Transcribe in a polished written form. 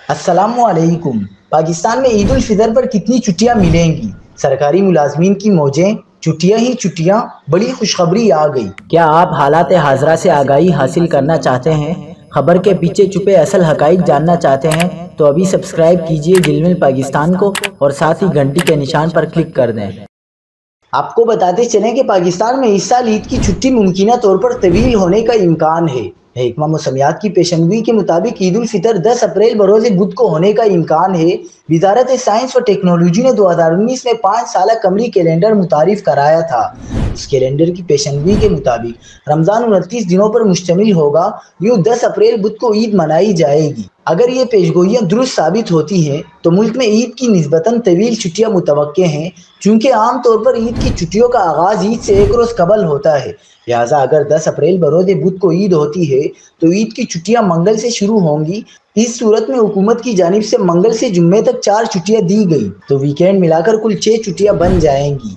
السلام علیکم۔ پاکستان میں عید الفطر پر کتنی چھٹیاں ملیں گی؟ سرکاری ملازمین کی موجیں، چھٹیاں ہی چھٹیاں، بڑی خوشخبری آ گئی۔ کیا آپ حالات حاضرہ سے آگاہی حاصل کرنا چاہتے ہیں؟ خبر کے پیچھے چھپے اصل حقائق جاننا چاہتے ہیں تو ابھی سبسکرائب کیجئے دل مل پاکستان کو اور ساتھ ہی گھنٹی کے نشان پر کلک کر دیں۔ آپ کو بتاتے چلیں کہ پاکستان میں اس سال عید کی چھٹی ممکنہ طور پر طویل ہونے کا امکان ہے۔ محکمہ موسمیات کی پیشنگوئی کے مطابق عید الفطر 10 اپریل بروز بدھ کو ہونے کا امکان ہے۔ وزارت سائنس و ٹیکنالوجی نے 2019 میں 5 سالہ قمری کیلنڈر متعارف کرایا تھا۔ اس کیلنڈر کی پیشنگوئی کے مطابق رمضان 29 دنوں پر مشتمل ہوگا، یوں 10 اپریل بدھ کو عید منائی جائے گی۔ اگر یہ پیشگوئیاں درست ثابت ہوتی ہیں تو ملک میں عید کی نسبتاً طویل چھٹیاں متوقع ہیں، چونکہ عام طور پر عید کی چھٹیوں کا آغاز عید سے ایک روز قبل ہوتا ہے۔ لہٰذا اگر 10 اپریل بروز بدھ کو عید ہوتی ہے تو عید کی چھٹیاں منگل سے شروع ہوں گی۔ اس صورت میں حکومت کی جانب سے منگل سے جمعے تک 4 چھٹیاں دی گئی تو ویکینڈ ملا کر کل 6 چھٹیاں بن جائیں گی۔